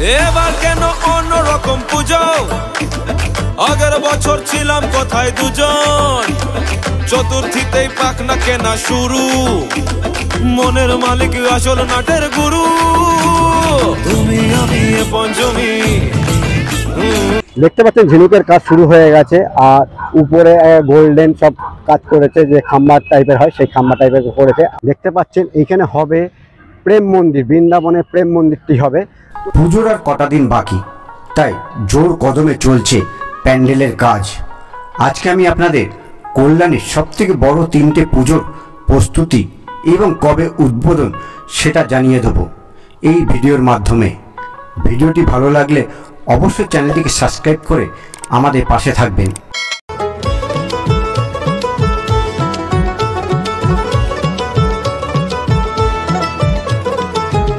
এবার কেন অন্যরকম পুজো? আগের বছর ছিলাম কোথায় দুজন, চতুর্থীতেই পাখনা কেনা শুরু, মনের মালিক আসল নাটের গুরু, তুমি আমি পঞ্চমী। দেখতে পাচ্ছেন ঝিনুকের কাজ শুরু হয়ে গেছে, আর উপরে গোল্ডেন সব কাজ করেছে, যে খাম্বা টাইপের হয় সেই খাম্বা টাইপের করেছে। দেখতে পাচ্ছেন এইখানে হবে প্রেম মন্দির, বৃন্দাবনের প্রেম মন্দিরটি হবে। পুজোর আর কটা দিন বাকি, তাই জোর কদমে চলছে প্যান্ডেলের কাজ। আজকে আমি আপনাদের কল্যাণের সবথেকে বড় 3টে পুজোর প্রস্তুতি এবং কবে উদ্বোধন সেটা জানিয়ে দেব এই ভিডিওর মাধ্যমে। ভিডিওটি ভালো লাগলে অবশ্যই চ্যানেলটিকে সাবস্ক্রাইব করে আমাদের পাশে থাকবেন।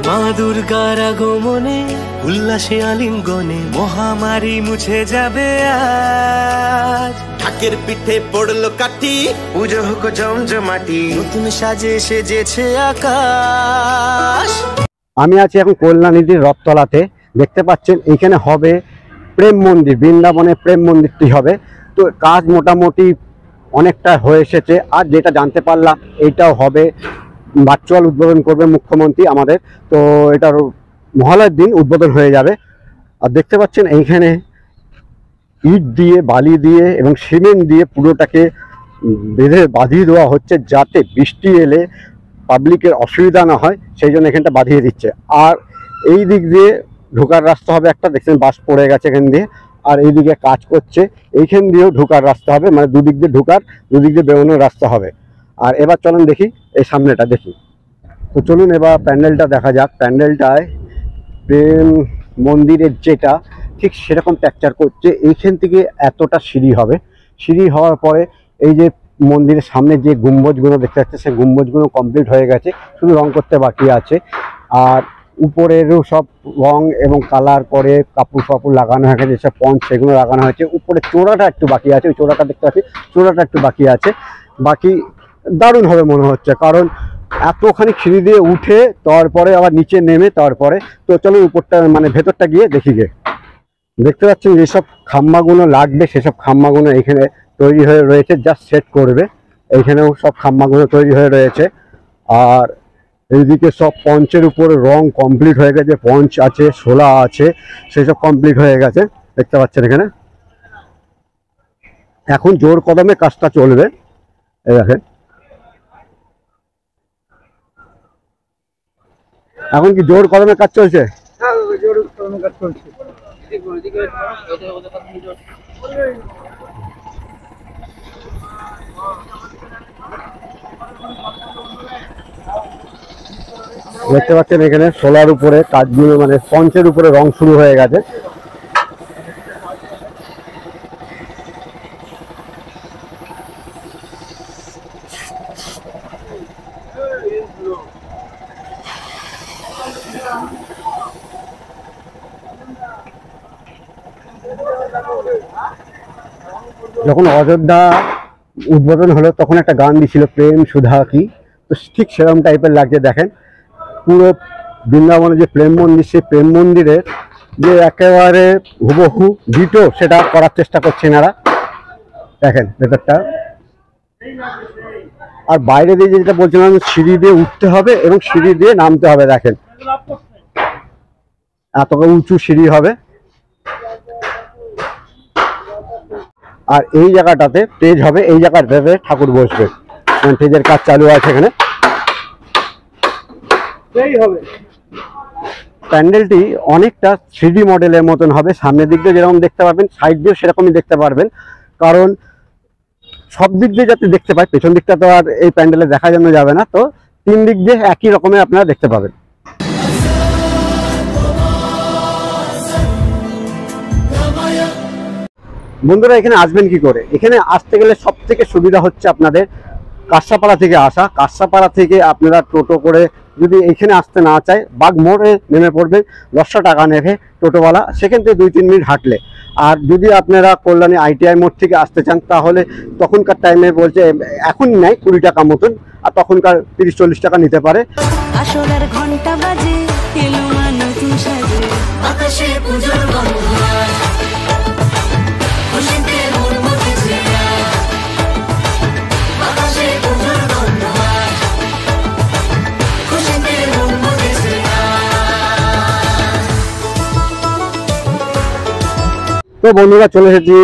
মা দুর্গার আগমনে উল্লাসে আলিঙ্গনে মহামারী মুছে যাবে আজ। ঢাকের পিঠে পড়লো কাঠি, পুজো হোক জমজমাটি, নতুন সাজে সেজেছে আকাশ। আমি আছি এখন কল্যাণীটির রথতলাতে। দেখতে পাচ্ছেন এইখানে হবে প্রেম মন্দির, বৃন্দাবনের প্রেম মন্দিরটি হবে। তো কাজ মোটামুটি অনেকটা হয়ে এসেছে, আর যেটা জানতে পারলাম এইটাও হবে, ভার্চুয়াল উদ্বোধন করবে মুখ্যমন্ত্রী আমাদের। তো এটার মহালয়ের দিন উদ্বোধন হয়ে যাবে। আর দেখতে পাচ্ছেন এইখানে ইট দিয়ে, বালি দিয়ে এবং সিমেন্ট দিয়ে পুরোটাকে বেঁধে বাঁধিয়ে দেওয়া হচ্ছে, যাতে বৃষ্টি এলে পাবলিকের অসুবিধা না হয়, সেই জন্য এখানটা বাঁধিয়ে দিচ্ছে। আর এই দিক দিয়ে ঢোকার রাস্তা হবে একটা, দেখছেন বাস পড়ে গেছে এখান দিয়ে, আর এইদিকে কাজ করছে, এইখান দিয়েও ঢোকার রাস্তা হবে, মানে দুদিক দিয়ে ঢোকার, দুদিক দিয়ে বেরোনোর রাস্তা হবে। আর এবার চলুন দেখি এই সামনেটা দেখি। তো চলুন এবার প্যান্ডেলটা দেখা যাক। প্যান্ডেলটায় প্রেম মন্দিরের যেটা ঠিক সেরকম ক্যাপচার করছে। এইখান থেকে এতটা সিঁড়ি হবে, সিঁড়ি হওয়ার পরে এই যে মন্দিরের সামনে যে গুম্বজগুলো দেখতে পাচ্ছে, সেই গুম্বজগুলো কমপ্লিট হয়ে গেছে, শুধু রং করতে বাকি আছে। আর উপরেরও সব রং এবং কালার করে কাপড় ফাপড় লাগানো হয়ে গেছে, যেসব পঞ্চ সেগুলো লাগানো হয়েছে। উপরে চূড়াটা একটু বাকি আছে, ওই চূড়াটা দেখতে পাচ্ছি, চূড়াটা একটু বাকি আছে। বাকি দারুণ হবে মনে হচ্ছে, কারণ এতখানি সিঁড়ি দিয়ে উঠে তারপরে আবার নিচে নেমে তারপরে। তো চলো উপরটা মানে ভেতরটা গিয়ে দেখি গে। দেখতে পাচ্ছেন যেসব খাম্বাগুলো লাগবে সেসব খাম্বাগুলো এখানে তৈরি হয়ে রয়েছে, জাস্ট সেট করবে। এইখানেও সব খাম্বাগুলো তৈরি হয়ে রয়েছে। আর এইদিকে সব পঞ্চের উপরে রং কমপ্লিট হয়ে গেছে, পঞ্চ আছে, শোলা আছে, সেসব কমপ্লিট হয়ে গেছে। দেখতে পাচ্ছেন এখানে এখন জোর কদমে কাজটা চলবে। এই দেখেন এখন কি জোর কদমে কাজ চলছে? জোর কদমে কাজ চলছে। দেখতে পাচ্ছেন এখানে সোলার উপরে কাজগুলো, মানে পঞ্চের উপরে রং শুরু হয়ে গেছে। যখন অযোধ্যা উদ্বোধন হলো তখন একটা গান দিয়েছিল, প্রেম সুধা কি, তো ঠিক সেরকম টাইপের লাগছে। দেখেন পুরো বৃন্দাবনের যে প্রেম মন্দির, সেই প্রেম মন্দিরের যে একেবারে হুবহু ডিটো সেটা করার চেষ্টা করছে এনারা। দেখেন ভেতরটা। আর বাইরে দিয়ে যেটা বলছিলাম, সিঁড়ি দিয়ে উঠতে হবে এবং সিঁড়ি দিয়ে নামতে হবে। দেখেন এত উঁচু সিঁড়ি হবে। আর এই জায়গাটাতে স্টেজ হবে, এই জায়গাটাতে ঠাকুর বসবে, স্টেজের কাজ চালু আছে এখানে। প্যান্ডেলটি অনেকটা 3D মডেলের মতন হবে, সামনের দিক দিয়ে যেরকম দেখতে পাবেন সাইড দিয়েও সেরকমই দেখতে পারবেন, কারণ সব দিক দিয়ে যাতে দেখতে পাই, পেছন দিকটা তো আর এই প্যান্ডেলে দেখা যাবে না। তো 3 দিক দিয়ে একই রকমের আপনারা দেখতে পাবেন। বন্ধুরা এখানে আসবেন কি করে? এখানে আসতে গেলে সব থেকে সুবিধা হচ্ছে আপনাদের কাঁসাপাড়া থেকে আসা। কাঁসাপাড়া থেকে আপনারা টোটো করে যদি এখানে আসতে না চায়, বাগ মোড়ে নেমে পড়বেন, 10 টাকা নেবে টোটোওয়ালা, সেখান থেকে 2-3 মিনিট হাঁটলে। আর যদি আপনারা কল্যাণী ITI মোড় থেকে আসতে চান, তাহলে তখনকার টাইমে বলছে এখন নেয় 20 টাকা মতন, আর তখনকার 30-40 টাকা নিতে পারে। আসরের ঘন্টা বাজে, এলো নতুন সাজে, আকাশে পুজোর গন্ধ আজ, খুশিতে মন মুখেছে আজ, আকাশে পুজোর গন্ধ আজ, খুশিতে মন মুখেছে আজ। তো বন্ধুরা চলে এসেছি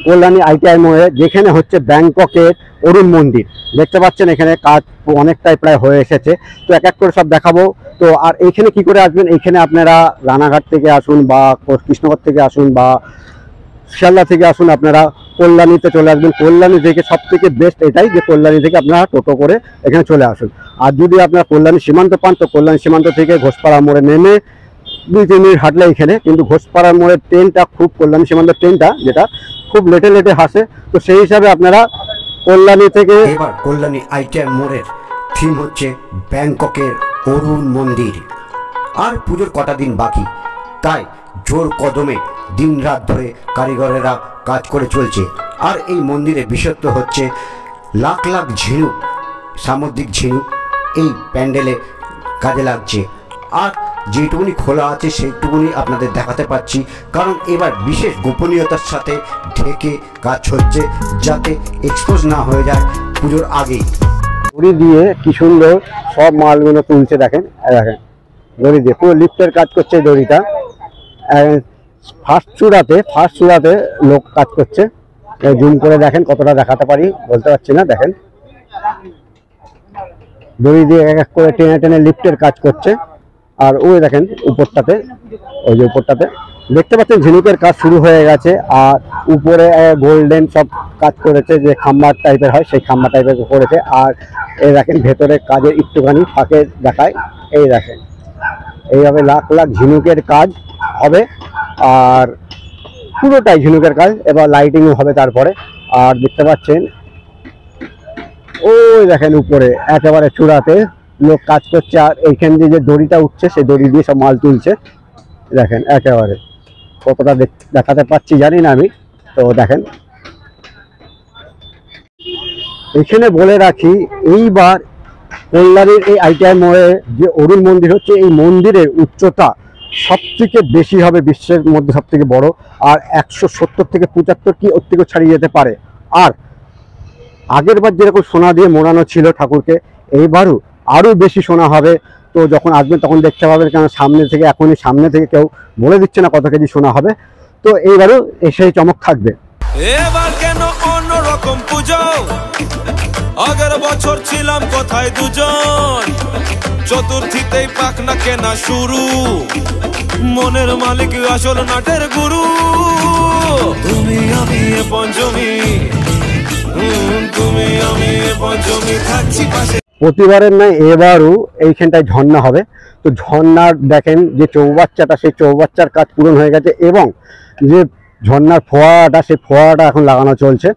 কল্যাণী ITI মোড়ে, যেখানে হচ্ছে ব্যাংককের অরুণ মন্দির। দেখতে পাচ্ছেন এখানে কাজ অনেকটাই প্রায় হয়ে এসেছে, তো এক এক করে সব দেখাবো। তো আর এইখানে কি করে আসবেন, এইখানে আপনারা রানাঘাট থেকে আসুন বা কৃষ্ণগড় থেকে আসুন বা শিয়ালদা থেকে আসুন, আপনারা কল্যাণীতে চলে আসবেন। কল্যাণী থেকে সব থেকে বেস্ট এটাই যে কল্যাণী থেকে আপনারা টোটো করে এখানে চলে আসুন। আর যদি আপনারা কল্যাণী সীমান্ত পান তো কল্যাণী সীমান্ত থেকে ঘোষপাড়া মোড়ে নেমে 2-3 মিনিট হাঁটলে এখানে, কিন্তু ঘোষপাড়ার মোড়ের ট্রেনটা খুব, কল্যাণী সীমান্তের ট্রেনটা যেটা খুব লেটে লেটে হাসে, তো সেই হিসাবে আপনারা কল্যাণী থেকে এবার কল্যাণী ITI মোড়ের থিম হচ্ছে ব্যাংককের অরুণ মন্দির। আর পুজোর কটা দিন বাকি, তাই জোর কদমে দিনরাত ধরে কারিগরেরা কাজ করে চলছে। আর এই মন্দিরের বিশেষত্ব হচ্ছে লাখ লাখ ঝিনুক, সামুদ্রিক ঝিনুক এই প্যান্ডেলে কাজে লাগছে। আর যেটুকুনি খোলা আছে সেইটুকুনি আপনাদের দেখাতে পাচ্ছি, কারণ এবার বিশেষ গোপনীয়তার সাথে ঢেকে কাজ হচ্ছে, যাতে এক্সপোজ না হয়ে যায় পুজোর আগেই। দড়ি দিয়ে কি সুন্দর সব মালগুলো তুলছে, দেখেন দেখেন দড়ি দিয়ে পুরো লিফটের কাজ করছে এই দড়িটা। ফার্স্ট চূড়াতে লোক কাজ করছে, জুম করে দেখেন কতটা দেখাতে পারি বলতে পারছি না। দেখেন দড়ি দিয়ে এক এক করে টেনে টেনে লিফটের কাজ করছে। আর ওই দেখেন উপরটাতে, ওই যে উপরটাতে দেখতে পাচ্ছেন ঝিনুকের কাজ শুরু হয়ে গেছে। আর উপরে গোল্ডেন সব কাজ করেছে, যে খাম্বা টাইপের হয় সেই খাম্বা টাইপের করেছে। আর এই দেখেন ভেতরে কাজের একটুখানি ফাঁকে দেখায়, এই দেখেন এইভাবে লাখ লাখ ঝিনুকের কাজ হবে। আর পুরোটাই ঝিনুকের কাজ, এবার লাইটিংও হবে তারপরে। আর দেখতে পাচ্ছেন ওই দেখেন উপরে একেবারে চূড়াতে লোক কাজ করছে। আর এইখান দিয়ে যে দড়িটা উঠছে সেই দড়ি দিয়ে সব মাল তুলছে, দেখেন একেবারে কতটা দেখাতে পাচ্ছি জানি না আমি। তো দেখেন এখানে বলে রাখি, এইবার কল্যাণীর এই ITI মোড়ে যে অরুণ মন্দির হচ্ছে, এই মন্দিরের উচ্চতা সব থেকে বেশি হবে, বিশ্বের মধ্যে সব থেকে বড়। আর 170 থেকে 75 কি ওর থেকেও ছাড়িয়ে যেতে পারে। আর আগের বার যেরকম সোনা দিয়ে মোড়ানো ছিল ঠাকুরকে, এইবারও আরও বেশি সোনা হবে। তো যখন আসবেন তখন দেখতে পাবেন, কারণ এখনই সামনে থেকে কেউ বলে দিচ্ছে না কত কেজি সোনা হবে। তো এইবারও সেই চমক থাকবে। এবার কেন অন্যরকম পুজো, আগের বছর ছিলাম কোথায় দুজন, চতুর্থীতেই পাখনা কেনা শুরু, মনের মালিক আসল নাটের গুরু, তুমি আমি এ পঞ্চমী, তুমি আমি এ পঞ্চমী থাকছি পাশে। প্রতিবারের নয় এবারও এইখানটায় ঝর্ণা হবে। তো ঝর্ণার দেখেন যে চৌবাচ্চাটা, সেই চৌবাচ্চার কাজ পূরণ হয়ে গেছে, এবং যে ঝর্ণার ফোয়ারাটা, সেই ফোয়ারাটা এখন লাগানো চলছে।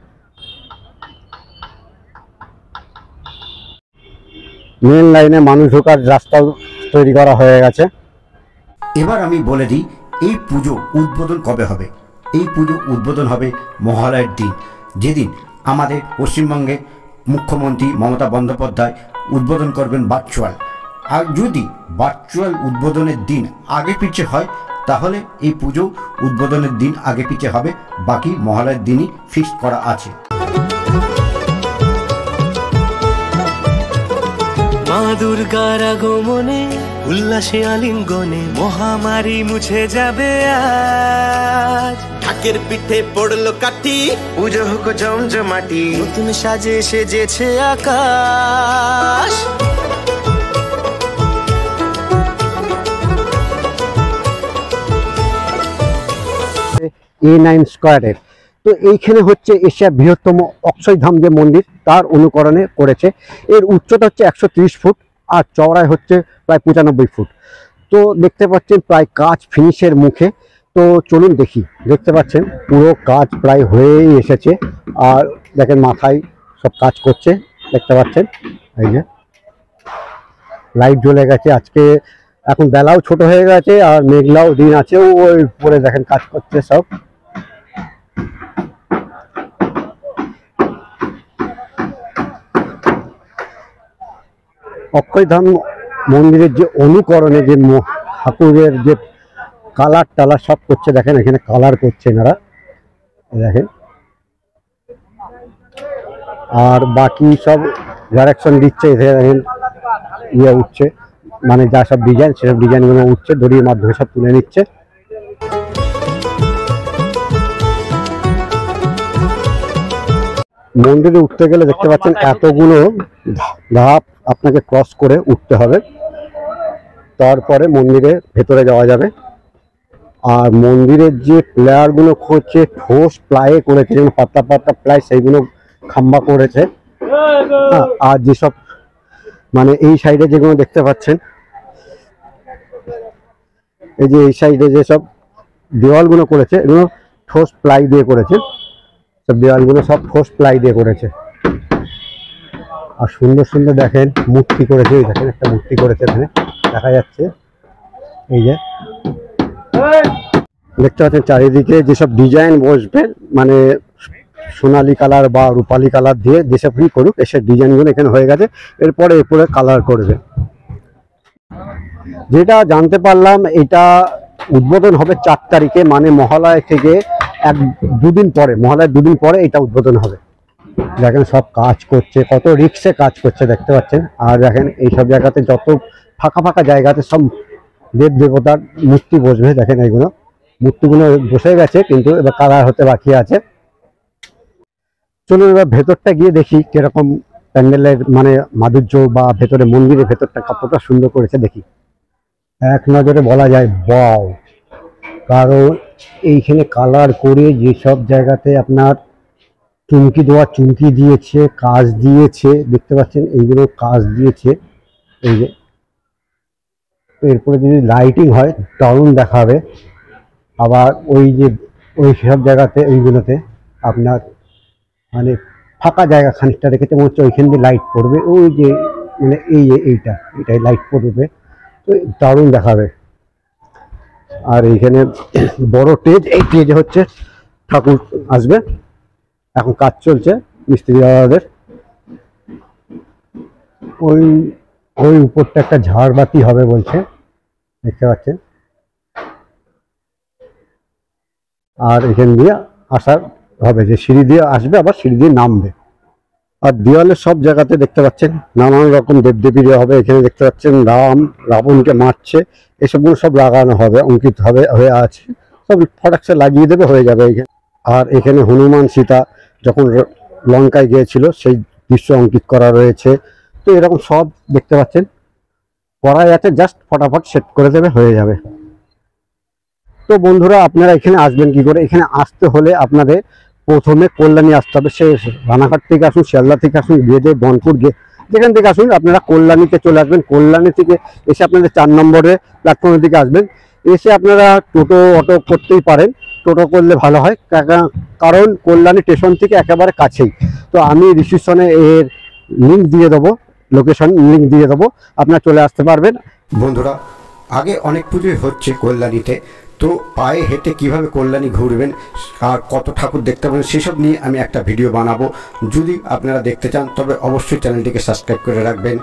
মেন লাইনে মানুষ ঢোকার রাস্তাও তৈরি করা হয়ে গেছে। এবার আমি বলে দিই এই পুজো উদ্বোধন কবে হবে। এই পুজো উদ্বোধন হবে মহালয়ের দিন, যেদিন আমাদের পশ্চিমবঙ্গে মুখ্যমন্ত্রী মমতা বন্দ্যোপাধ্যায় উদ্বোধন করবেন ভার্চুয়াল। আর যদি ভার্চুয়াল উদ্বোধনের দিন আগে পিছে হয়, তাহলে এই পুজো উদ্বোধনের দিন আগে পিছে হবে, বাকি মহালয়ের দিনই ফিক্সড করা আছে। মা দুর্গার আগমনে উল্লাসে আলিঙ্গনে মহামারী মুছে যাবে আজ। ঢাকের পিঠে পড়লো কাঠি, পুজো হোক জমজমাটি, নতুন সাজে সেজেছে আকাশ। A9 স্কয়ারের, তো এইখানে হচ্ছে এশিয়ার বৃহত্তম অক্ষয়ধাম যে মন্দির, তার অনুকরণে করেছে। এর উচ্চতা হচ্ছে 130 ফুট আর চওড়ায় হচ্ছে প্রায় 95 ফুট। তো দেখতে পাচ্ছেন প্রায় কাজ ফিনিশের মুখে। তো চলুন দেখি। দেখতে পাচ্ছেন পুরো কাজ প্রায় হয়েই এসেছে। আর দেখেন মাথায় সব কাজ করছে, দেখতে পাচ্ছেন এই যে লাইট জ্বলে গেছে। আজকে এখন বেলাও ছোট হয়ে গেছে আর মেঘলাও দিন আছে, ওই উপরে দেখেন কাজ করছে সব। অক্ষয়ধাম মন্দিরের যে অনুকরণে যে ঠাকুরের যে কালার টালার সব করছে, দেখেন এখানে কালার করছে এনারা, দেখেন। আর বাকি সব ডাইরেকশন দিচ্ছে, দেখেন ইয়ে উঠছে, মানে যা সব ডিজাইন সেসব ডিজাইনগুলো উঠছে, দড়ির মাধ্যমে সব তুলে নিচ্ছে। মন্দিরে উঠতে গেলে দেখতে পাচ্ছেন এতগুলো ধাপ আপনাকে ক্রস করে উঠতে হবে, তারপরে মন্দিরে ভেতরে যাওয়া যাবে। আর মন্দিরের যে প্লেয়ারগুলো হচ্ছে ঠোস প্লাইয়ে করেছে, যেমন পাতলা পাতলা প্লাই, সেইগুলো খাম্বা করেছে। আর যেসব মানে এই সাইডে যেগুলো দেখতে পাচ্ছেন, এই যে এই সাইডে যেসব দেওয়ালগুলো করেছে, এগুলো ঠোস প্লাই দিয়ে করেছে, সব দেওয়ালগুলো সব ঠোস প্লাই দিয়ে করেছে। আর সুন্দর সুন্দর দেখেন মূর্তি করেছে, এই দেখেন একটা মূর্তি করেছে, এখানে দেখা যাচ্ছে, এই যে দেখতে পাচ্ছেন চারিদিকে যেসব ডিজাইন বসবে, মানে সোনালী কালার বা রূপালী কালার দিয়ে যেসবই করুক, এসব ডিজাইনগুলো এখানে হয়ে গেছে। এরপরে কালার করবে। যেটা জানতে পারলাম, এটা উদ্বোধন হবে 4 তারিখে, মানে মহালয়া থেকে মহালয়ার দুদিন পরে এটা উদ্বোধন হবে। দেখেন সব কাজ করছে, কত রিক্সে কাজ করছে দেখতে পাচ্ছেন। আর দেখেন এইসব জায়গাতে যত ফাঁকা ফাঁকা জায়গাতে সব দেব দেবতার মূর্তি বসবে, দেখেন এইগুলো মূর্তিগুলো বসে গেছে, কিন্তু এবার কালার হতে বাকি আছে। চলুন এবার ভেতরটা গিয়ে দেখি কিরকম প্যান্ডেলের মানে মাধুর্য, বা ভেতরে মন্দিরের ভেতরটা কতটা সুন্দর করেছে দেখি। এক নজরে বলা যায় ওয়াও, কারণ এইখানে কালার করে যেসব জায়গাতে আপনার চুমকি দেওয়া চুমকি দিয়েছে, কাজ দিয়েছে, দেখতে পাচ্ছেন এইগুলো কাজ দিয়েছে, এই যে। এরপরে যদি লাইটিং হয় দারুণ দেখাবে। আবার ওই সব জায়গাতে ওইগুলোতে আপনার মানে ফাঁকা জায়গা খানিকটা রেখেছে, মনে হচ্ছে ওইখান দিয়ে লাইট পড়বে, ওই যে মানে এইটাই লাইট পড়বে, তো দারুণ দেখাবে। আর এইখানে বড় স্টেজ, এই স্টেজে হচ্ছে ঠাকুর আসবে, এখন কাজ চলছে মিস্ত্রি দাদাদের। ওই উপরটা একটা ঝাড়বাতি হবে বলছে, দেখতে পাচ্ছেন। আর এখান দিয়ে আসার হবে, যে সিঁড়ি দিয়ে আসবে, আবার সিঁড়ি দিয়ে নামবে। আর দেওয়ালের সব জায়গাতে দেখতে পাচ্ছেন নানান রকম দেবদেবীর হবে, এখানে দেখতে পাচ্ছেন রাবণকে মারছে, এসবগুলো সব লাগানো হবে, অঙ্কিত হবে, হয়ে আছে, সব ফটাকসে লাগিয়ে দেবে, হয়ে যাবে এখানে। আর এখানে হনুমান সীতা যখন লঙ্কায় গিয়েছিল সেই দৃশ্য অঙ্কিত করা রয়েছে। তো এরকম সব দেখতে পাচ্ছেন করা যাচ্ছে, জাস্ট ফটাফট সেট করে দেবে, হয়ে যাবে। তো বন্ধুরা, আপনারা এখানে আসবেন কি করে? এখানে আসতে হলে আপনাদের প্রথমে কল্যাণী আসতে হবে। সে রানাঘাট থেকে আসুন, শিয়ালদা থেকে আসুন, গিয়ে বনপুর গিয়ে যেখান থেকে আসুন, আপনারা কল্যাণীতে চলে আসবেন। কল্যাণী থেকে এসে আপনাদের 4 নম্বরে প্ল্যাটফর্মের দিকে আসবেন। এসে আপনারা টোটো অটো করতেই পারেন, টোটো করলে ভালো হয়, কারণ কল্যাণী স্টেশন থেকে একেবারে কাছেই। তো আমি রিসিপশনে এর লিঙ্ক দিয়ে দেবো, লোকেশন লিঙ্ক দিয়ে দেবো, আপনারা চলে আসতে পারবেন। বন্ধুরা, আগে অনেক পুজোই হচ্ছে কল্যাণীতে, তো পায়ে হেঁটে কিভাবে কল্যাণী ঘুরবেন আর কত ঠাকুর দেখতে পাবেন সেসব নিয়ে আমি একটা ভিডিও বানাবো। যদি আপনারা দেখতে চান তবে অবশ্যই চ্যানেলটিকে সাবস্ক্রাইব করে রাখবেন।